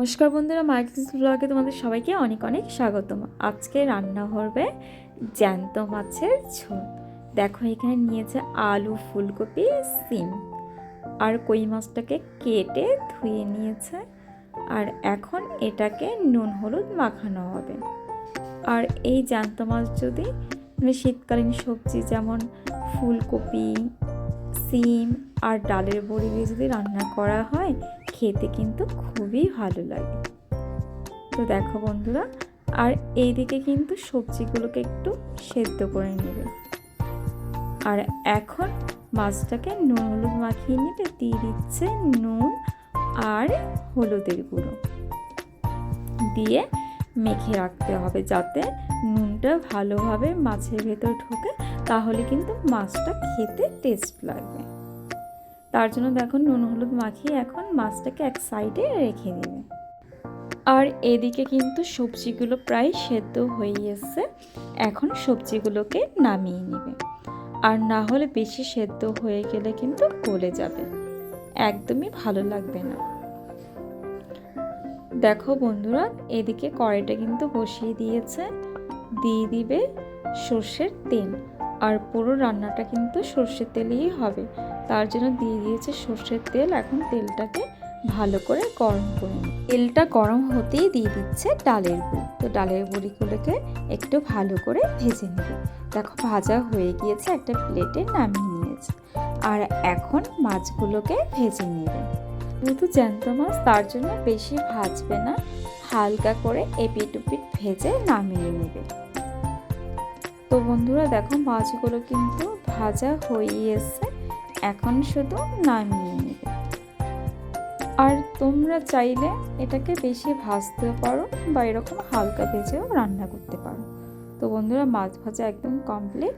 নমস্কার বন্ধুরা, মার্কেটিং ব্লগে তোমাদের সবাইকে অনেক অনেক স্বাগতম। আজকে রান্না হবে জ্যান্ত মাছের ঝোল। দেখো এখানে নিয়েছে আলু, ফুলকপি, সিম আর কই মাছটাকে কেটে ধুয়ে নিয়েছে। আর এখন এটাকে নুন হলুদ মাখানো হবে। আর এই জ্যান্ত মাছ যদি শীতকালীন সবজি যেমন ফুলকপি, সিম আর ডালের বড়ি দিয়ে যদি রান্না করা হয়, খেতে কিন্তু খুবই ভালো লাগে। তো দেখো বন্ধুরা, আর এইদিকে কিন্তু সবজিগুলোকে একটু সেদ্ধ করে নেবে। আর এখন মাছটাকে নুন হলুদ মাখিয়ে নেবে। দিয়ে দিচ্ছে নুন আর হলুদের গুঁড়ো দিয়ে মেখে রাখতে হবে, যাতে নুনটা ভালোভাবে মাছের ভেতর ঢোকে, তাহলে কিন্তু মাছটা খেতে টেস্ট লাগবে। তার জন্য দেখো নুন হলুদ মাখিয়ে এখন মাছটাকে এক সাইডে রেখে দেবে। আর এদিকে কিন্তু সবজিগুলো প্রায় সেদ্ধ হয়ে এসেছে। এখন সবজিগুলোকে নামিয়ে নেবে। আর না হলে বেশি সেদ্ধ হয়ে গেলে কিন্তু গলে যাবে, একদমই ভালো লাগবে না। দেখো বন্ধুরা, এদিকে কড়াইটা কিন্তু বসিয়ে দিয়েছে। দিয়ে দিবে সর্ষের তেল। আর পুরো রান্নাটা কিন্তু সর্ষের তেলেই হবে, তার জন্য দিয়ে দিয়েছে সর্ষের তেল। এখন তেলটাকে ভালো করে গরম করে নিই। তেলটা গরম হতেই দিয়ে দিচ্ছে ডালের বড়ি। তো ডালের বড়িগুলোকে একটু ভালো করে ভেজে নেবে। দেখো ভাজা হয়ে গিয়েছে, একটা প্লেটে নামিয়ে নিয়েছে। আর এখন মাছগুলোকে ভেজে নেবে। যেহেতু জ্যান্ত মাছ, তার জন্য বেশি ভাজবে না, হালকা করে এপিট ওপিট ভেজে নামিয়ে নেবে। তো বন্ধুরা দেখো মাছগুলো কিন্তু ভাজা হয়ে এসেছে, এখন শুধু নামিয়ে নেবে। আর তোমরা চাইলে এটাকে বেশি ভাজতেও পারো বা এরকম হালকা ভেজেও রান্না করতে পারো। তো বন্ধুরা, মাছ ভাজা একদম কমপ্লিট।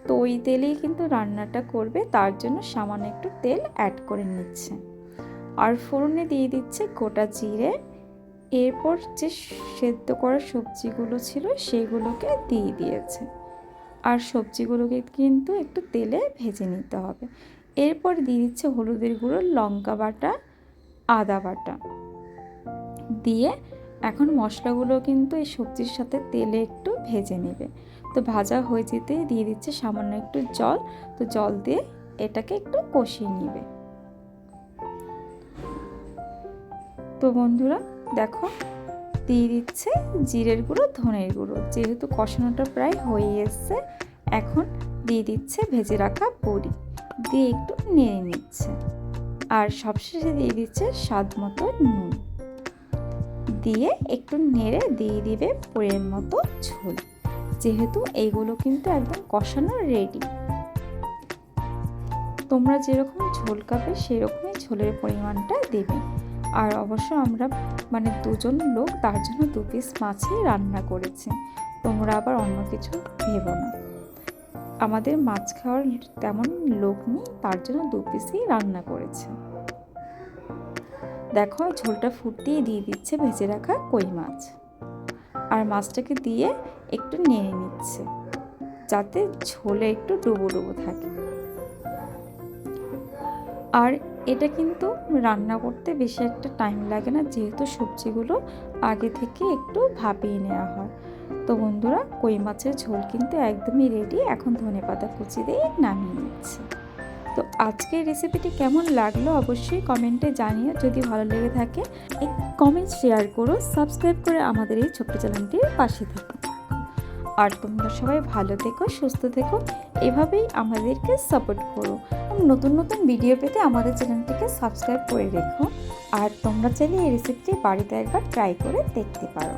তো ওই তেলেই কিন্তু রান্নাটা করবে, তার জন্য সামান্য একটু তেল অ্যাড করে নিচ্ছে। আর ফোড়নে দিয়ে দিচ্ছে গোটা জিরে। এরপর যে সেদ্ধ করা সবজিগুলো ছিল সেগুলোকে দিয়ে দিয়েছে। আর সবজিগুলোকে কিন্তু একটু তেলে ভেজে নিতে হবে। এরপর দিয়ে দিচ্ছে হলুদের গুঁড়ো, লঙ্কা বাটা, আদা বাটা দিয়ে এখন মশলাগুলো কিন্তু এই সবজির সাথে তেলে একটু ভেজে নেবে। তো ভাজা হয়ে যেতে দিয়ে দিচ্ছে সামান্য একটু জল। তো জল দিয়ে এটাকে একটু কষিয়ে নেবে। তো বন্ধুরা দেখো দিয়ে দিচ্ছে জিরের গুঁড়ো, ধনের গুঁড়ো। যেহেতু কষানোটা প্রায় হয়ে এসছে, এখন দিয়ে দিচ্ছে ভেজে রাখা বড়ি দিয়ে একটু নেড়ে নিচ্ছে। আর সবশেষে দিয়ে দিচ্ছে স্বাদ মতো নুন দিয়ে একটু নেড়ে দিয়ে দিবে পরের মতো ঝোল। যেহেতু এইগুলো কিন্তু একদম কষানো রেডি, তোমরা যেরকম ঝোল খাবে সেরকমই ঝোলের পরিমাণটা দেবে। আর অবশ্য আমরা দুজন লোক, তার জন্য 2 পিস মাছই রান্না করেছি। তোমরা আবার অন্য কিছু ভেবো না। আমাদের মাছ খাওয়ার তেমন লোক নেই, তার জন্য 2 পিসই রান্না করেছে। দেখো ঝোলটা ফুটিয়ে দিয়ে দিচ্ছে ভেজে রাখা কই মাছ। আর মাছটাকে দিয়ে একটু নেড়ে নিচ্ছে, যাতে ঝোলে একটু ডুবো ডুবো থাকে। আর এটা কিন্তু রান্না করতে বেশি একটা টাইম লাগে না, যেহেতু সবজিগুলো আগে থেকে একটু ভাপিয়ে নেওয়া হয়। তো বন্ধুরা, কই মাছের ঝোল কিন্তু একদমই রেডি। এখন ধনেপাতা কুচি দিয়ে নামিয়ে নিচ্ছি। তো আজকের রেসিপিটি কেমন লাগলো অবশ্যই কমেন্টে জানিও। যদি ভালো লেগে থাকে এক কমেন্ট শেয়ার করো, সাবস্ক্রাইব করে আমাদের এই ছোট্ট চ্যানেলটির পাশে থেকো। আর তোমরা সবাই ভালো থেকো, সুস্থ থেকো, এভাবেই আমাদেরকে সাপোর্ট করো। নতুন নতুন ভিডিও পেতে আমাদের চ্যানেলটিকে সাবস্ক্রাইব করে রেখো। আর তোমরা চাইলে এই রেসিপিটি বাড়িতে একবার ট্রাই করে দেখতে পারো।